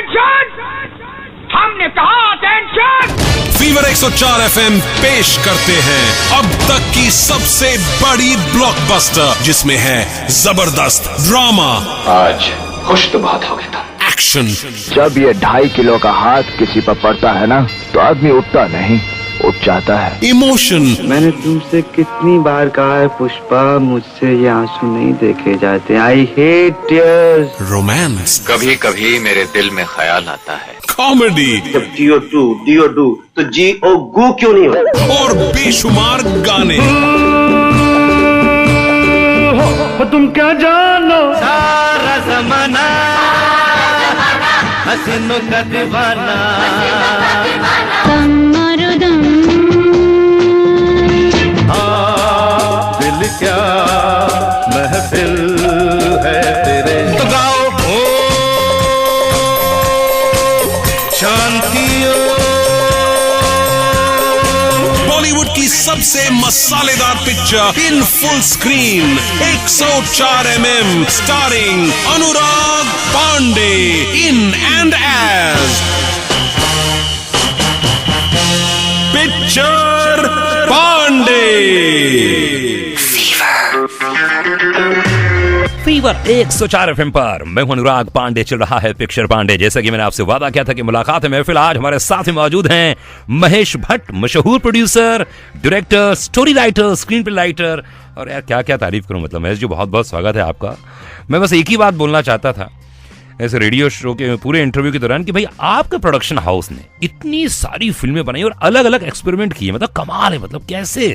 Attention, हमने कहा attention. Fever 104 FM पेश करते हैं अब तक की सबसे बड़ी ब्लॉकबस्टर, जिसमें है जबरदस्त ड्रामा। आज खुश तो बहुत हो गया था। एक्शन। जब ये 2.5 किलो का हाथ किसी पर पड़ता है ना, तो आदमी उठता नहीं, उठ जाता है। इमोशन। मैंने तुमसे कितनी बार कहा है पुष्पा, मुझसे ये आंसू नहीं देखे जाते। I hate tears. रोमांस। कभी कभी मेरे दिल में ख्याल आता है, कॉमेडी। जब DO2 तो GO गु क्यों नहीं हो? और बेशुमार गाने। तुम क्या जानो सारा जमाना हसीनों का दीवाना। दिल क्या महफिल है तेरे, तो गाओ हो शांति। बॉलीवुड की सबसे मसालेदार picture in full screen 104 mm, starring Anurag Pandey in and as picture Pandey. Fever 104 FM पर मैं हूं अनुराग पांडे, चल रहा है पिक्चर पांडे। जैसा कि मैंने आपसे वादा किया था कि मुलाकात है महफिल, आज हमारे साथ में मौजूद हैं महेश भट्ट, मशहूर producer, director, story writer, screen play writer. और यार क्या क्या तारीफ करूं, मतलब महेश जी बहुत बहुत स्वागत है आपका। मैं बस एक ही बात बोलना चाहता था ऐसे रेडियो शो के पूरे इंटरव्यू के दौरान कि भाई आपके प्रोडक्शन हाउस ने इतनी सारी फिल्में बनाई और अलग अलग एक्सपेरिमेंट किए, मतलब कमाल है, मतलब कैसे?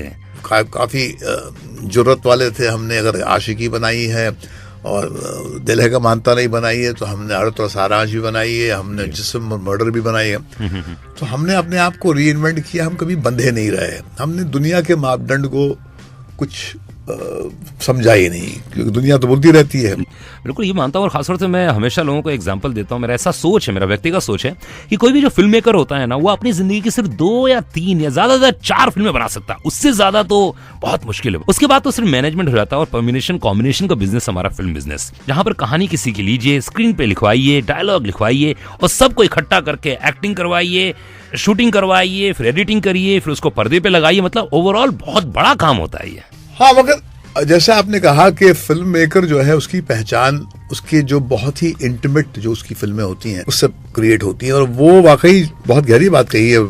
काफी जरूरत वाले थे। हमने अगर आशिकी बनाई है और दिल है का मानता नहीं बनाई है, तो हमने अड़त और सारांश भी बनाई है, हमने जिस्म मर्डर भी बनाई है। तो हमने अपने आप को री इन्वेंट किया, हम कभी बंधे नहीं रहे। हमने दुनिया के मापदंड को कुछ समझा ही नहीं, क्योंकि दुनिया तो बोलती रहती है। बिल्कुल ये मानता हूँ, और खासतौर से मैं हमेशा लोगों को एग्जांपल देता हूँ। मेरा ऐसा सोच है, मेरा व्यक्तिगत सोच है कि कोई भी जो फिल्म मेकर होता है ना, वो अपनी जिंदगी की सिर्फ 2 या 3 या ज्यादा 4 फिल्में बना सकता है, उससे ज्यादा तो बहुत मुश्किल है। उसके बाद तो सिर्फ मैनेजमेंट हो जाता है और कॉम्बिनेशन का बिजनेस हमारा फिल्म बिजनेस, जहां पर कहानी किसी की लीजिए, स्क्रीन पे लिखवाइए, डायलॉग लिखवाइए और सबको इकट्ठा करके एक्टिंग करवाइए, शूटिंग करवाइए, फिर एडिटिंग करिए, फिर उसको पर्दे पे लगाइए। मतलब ओवरऑल बहुत बड़ा काम होता है ये। हाँ, मगर जैसे आपने कहा कि फिल्म मेकर जो है उसकी पहचान उसके जो बहुत ही इंटीमेट जो उसकी फिल्में होती हैं उससे क्रिएट होती हैं, और वो वाकई बहुत गहरी बात कही है।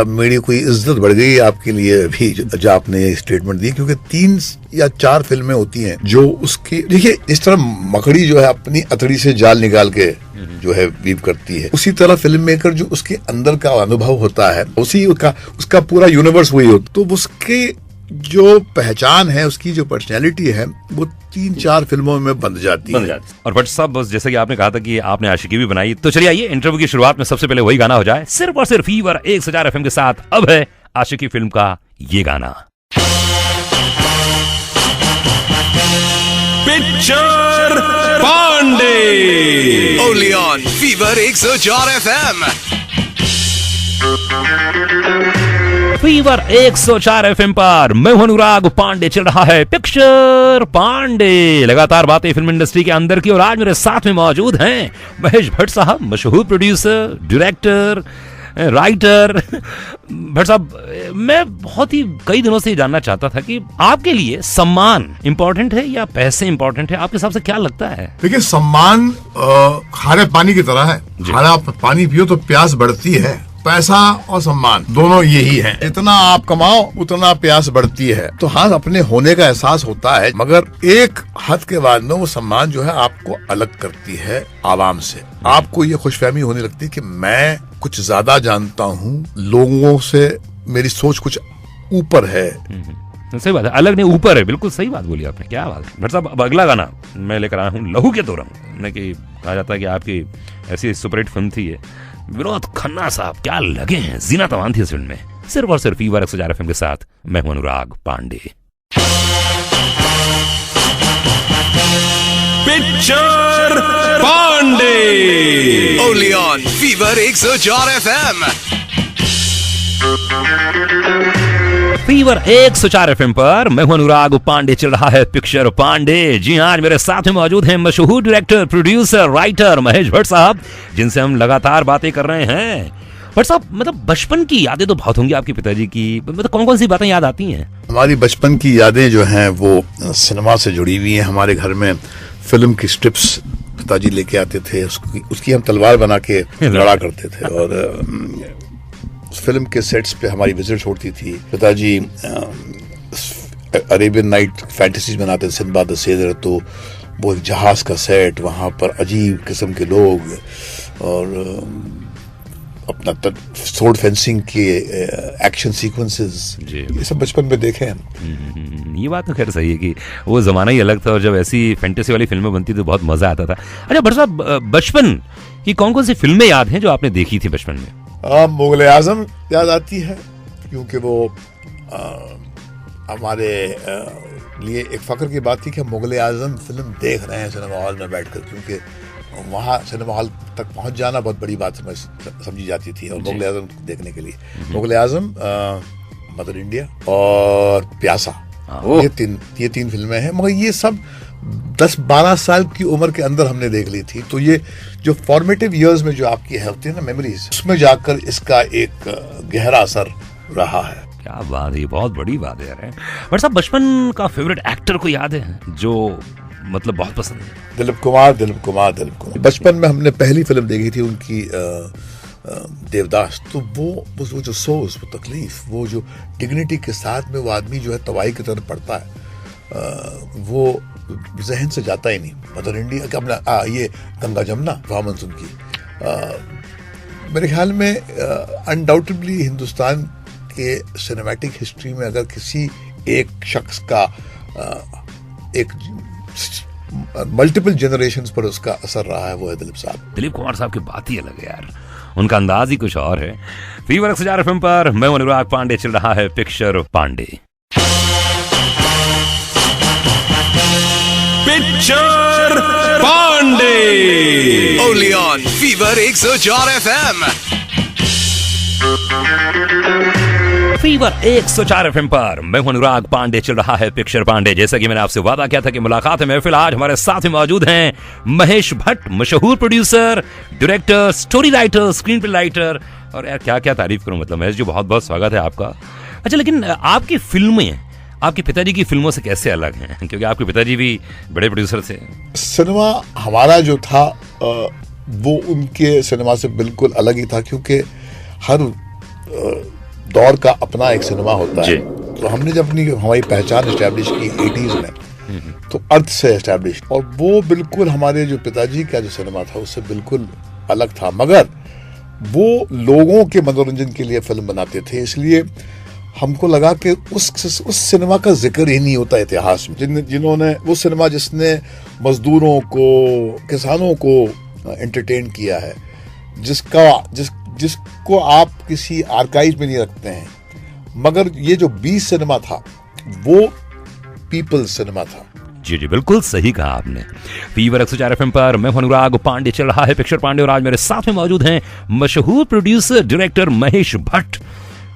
मेरी कोई इज्जत बढ़ गई आपके लिए अभी जो आपने स्टेटमेंट दी, क्योंकि 3 या 4 फिल्में होती हैं जो उसकी, देखिए इस तरह मकड़ी जो है अपनी अतड़ी से जाल निकाल के जो है वीव करती है, उसी तरह फिल्म मेकर जो उसके अंदर का अनुभव होता है, उसी उसका पूरा यूनिवर्स वही होता, तो उसके जो पहचान है, उसकी जो पर्सनैलिटी है, वो 3-4 फिल्मों में बन जाती है। और भट्ट साहब, बस जैसे कि आपने कहा था कि आपने आशिकी भी बनाई, तो चलिए आइए इंटरव्यू की शुरुआत में सबसे पहले वही गाना हो जाए, सिर्फ और सिर्फ फीवर 104 FM के साथ। अब है आशिकी फिल्म का ये गाना। Picture Pandey only on fever 104 FM। Fever 104 FM पर मैं हूं अनुराग पांडे, चल रहा है पिक्चर पांडे। लगातार बातें फिल्म इंडस्ट्री के अंदर की, और आज मेरे साथ में मौजूद हैं महेश भट्ट साहब, मशहूर प्रोड्यूसर, डायरेक्टर, राइटर। भट्ट साहब, मैं बहुत ही कई दिनों से जानना चाहता था कि आपके लिए सम्मान इम्पोर्टेंट है या पैसे इम्पोर्टेंट है? आपके हिसाब से क्या लगता है? देखिए, सम्मान खारे पानी की तरह है। खारा पानी पियो तो प्यास बढ़ती है, पैसा और सम्मान दोनों यही हैं। जितना आप कमाओ उतना प्यास बढ़ती है। तो हाँ, अपने होने का एहसास होता है, मगर एक हद के बाद में वो सम्मान जो है आपको अलग करती है आवाम से। आपको ये खुशफहमी होने लगती है कि मैं कुछ ज्यादा जानता हूँ, लोगों से मेरी सोच कुछ ऊपर है। सही बात है, अलग नहीं ऊपर है, बिल्कुल सही बात बोली आपने, क्या बात है। भट्ट साहब, अब अगला गाना मैं लेकर आया हूँ, लहू के तोरंग। कि कहा जाता है कि आपकी ऐसी सुपरहिट फिल्म थी ये, विनोद खन्ना साहब क्या लगे हैं, जीना तवान थी इस फिल्म में। सिर्फ और सिर्फ फीवर 104 FM के साथ मैं हूं Anurag Pandey. Picture Pandey only on fever 104 FM। Fever 104 FM पर मैं हूं अनुराग पांडे, चल रहा है पिक्चर पांडे। जी हाँ, आज मेरे साथ में मौजूद हैं मशहूर director, producer, writer Mahesh Bhatt साहब, जिनसे हम लगातार बातें कर रहे हैं। भट्ट साहब, मतलब बचपन की यादें तो बहुत होंगी आपके पिताजी की, मतलब कौन कौन सी बातें याद आती हैं? हमारी बचपन की यादें जो हैं वो सिनेमा से जुड़ी हुई हैं। हमारे घर में फिल्म की स्ट्रिप्स पिताजी लेके आते थे, उसकी हम तलवार बना के लड़ा करते थे, और फिल्म के सेट्स पे हमारी विजिट्स होती थी। पिताजी अरेबियन नाइट फैंटेसीज बनाते थे, सिंदबाद द सेलर, तो वो एक जहाज का सेट, वहाँ पर अजीब किस्म के लोग, और अपना स्वॉर्ड फेंसिंग के एक्शन सीक्वेंसेस, ये सब बचपन में देखे हैं। ये बात तो खैर सही है कि वो जमाना ही अलग था, और जब ऐसी फैंटेसी वाली फिल्में बनती तो बहुत मजा आता था। अच्छा भट्ट साहब, बचपन की कौन कौन सी फिल्में याद हैं जो आपने देखी थी बचपन में? मुगल आजम याद आती है, क्योंकि वो हमारे लिए एक फख्र की बात थी कि हम मुगल आजम फिल्म देख रहे हैं सिनेमा हॉल में बैठकर, क्योंकि वहाँ सिनेमा हॉल तक पहुँच जाना बहुत बड़ी बात समझी जाती थी, और मुगल आजम देखने के लिए मुगल आजम, मदर इंडिया और प्यासा, ये तीन फिल्में हैं, मगर ये सब 10-12 साल की उम्र के अंदर हमने देख ली थी। तो ये जो फॉर्मेटिव इयर्स में जो आपकी होती है ना मेमोरीज, उसमें जाकर इसका एक गहरा असर रहा है। क्या बात है, बहुत बड़ी बात है यार। बट साहब, बचपन का फेवरेट एक्टर को याद है जो मतलब बहुत पसंद है? दिलीप कुमार। बचपन में हमने पहली फिल्म देखी थी उनकी, देवदास। तो वो जो सोच, वो तकलीफ, वो जो डिग्निटी के साथ में वो आदमी जो है तवाई की तरफ पड़ता है, वो जहन से जाता ही नहीं। मदर इंडिया अपना ये गंगा जमुना वामन की, मेरे ख्याल में अनडाउटेडली हिंदुस्तान के सिनेमैटिक हिस्ट्री में अगर किसी एक शख्स का एक मल्टीपल जनरेशंस पर उसका असर रहा है, वो है दिलीप साहब। दिलीप कुमार साहब की बात ही अलग है यार, उनका अंदाज ही कुछ और है। फीवर 104 FM पर मैं अनुराग पांडे, चल रहा है picture Pandey. Picture Pandey only on fever 104 FM। Fever 104 FM पर मैं अनुराग पांडे, चल रहा है पिक्चर पांडे। जैसा कि मैंने आपसे वादा किया था कि मुलाकात है महफिल, आज हमारे साथ में मौजूद हैं महेश भट्ट, मशहूर producer, director, story writer, screen play writer, और यार क्या क्या तारीफ करूं। मतलब महेश जी, बहुत बहुत स्वागत है आपका। अच्छा, लेकिन आपकी फिल्में आपके पिताजी की फिल्मों से कैसे अलग हैं? क्योंकि आपके पिताजी भी बड़े प्रोड्यूसर थे। सिनेमा हमारा जो था वो उनके सिनेमा से बिल्कुल अलग ही था, क्योंकि हर दौर का अपना एक सिनेमा होता है। तो हमने जब हमारी पहचान एस्टैब्लिश की 80s में, तो अर्थ से एस्टैब्लिश, और वो बिल्कुल हमारे जो पिताजी का जो सिनेमा था उससे बिल्कुल अलग था, मगर वो लोगों के मनोरंजन के लिए फिल्म बनाते थे। इसलिए हमको लगा कि उस सिनेमा का जिक्र ही नहीं होता इतिहास में, जिन्होंने वो सिनेमा जिसने मजदूरों को, किसानों को एंटरटेन किया है, जिसको आप किसी आर्काइव में नहीं रखते हैं, मगर ये जो 20 सिनेमा था वो पीपल्स सिनेमा था। जी जी, बिल्कुल सही कहा आपने। फीवर 104 FM पर मैं अनुराग पांडे, चल रहा है पिक्चर पांडे, और आज मेरे साथ में मौजूद हैं मशहूर प्रोड्यूसर, डायरेक्टर महेश भट्ट।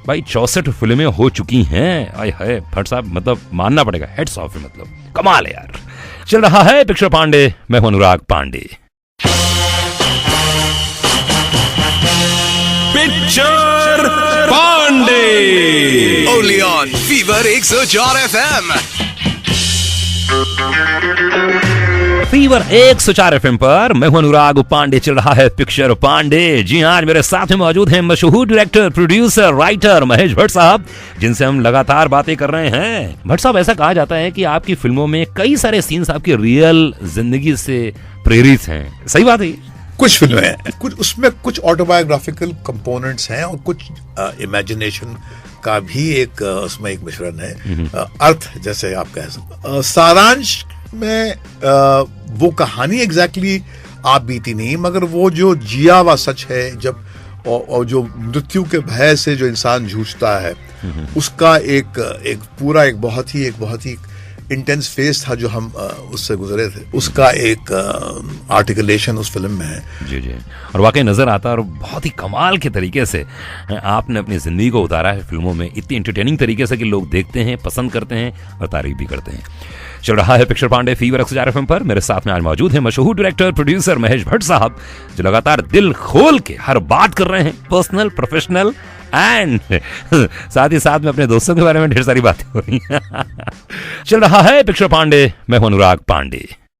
भाई 64 फिल्में हो चुकी हैं। आय हाय भट्ट साहब, मतलब मानना पड़ेगा, हेड्स ऑफ, मतलब कमाल है यार। चल रहा है पिक्चर पांडे, मैं Anurag Pandey. Picture Pandey only on fever 104 FM। Fever 104 FM पर मैं अनुराग पांडे, चल रहा है पिक्चर पांडे। जी हाँ, आज मेरे साथ में मौजूद हैं मशहूर director, producer, writer Mahesh Bhatt साहब, जिनसे हम लगातार बातें कर रहे हैं। भट्ट साहब, ऐसा कहा जाता है कि आपकी फिल्मों में कई सारे सीन्स आपकी रियल जिंदगी से प्रेरित हैं, सही बात है? कुछ फिल्में हैं, कुछ उसमें कुछ ऑटोबायोग्राफिकल कंपोनेंट्स हैं, और कुछ इमेजिनेशन का भी एक उसमें एक मिश्रण है। अर्थ जैसे आप कह सकते। सारांश में वो कहानी एग्जैक्टली आप बीती नहीं, मगर वो जो जिया हुआ सच है, जब और जो मृत्यु के भय से जो इंसान जूझता है, उसका एक पूरा एक बहुत ही इंटेंस फेस था जो हम उससे गुजरे थे, उसका एक आर्टिकुलेशन उस फिल्म में है। जी जी, और वाकई नजर आता है, और बहुत ही कमाल के तरीके से आपने अपनी जिंदगी को उतारा है फिल्मों में, इतनी एंटरटेनिंग तरीके से कि लोग देखते हैं, पसंद करते हैं और तारीफ भी करते हैं। चल रहा है पिक्चर पांडे फीवर 104 FM पर। मेरे साथ में आज मौजूद है मशहूर डायरेक्टर प्रोड्यूसर महेश भट्ट साहब, जो लगातार दिल खोल के हर बात कर रहे हैं, पर्सनल, प्रोफेशनल एंड साथ ही साथ में अपने दोस्तों के बारे में ढेर सारी बातें हो रही हैं। चल रहा है पिक्चर पांडे, मैं हूं अनुराग पांडे।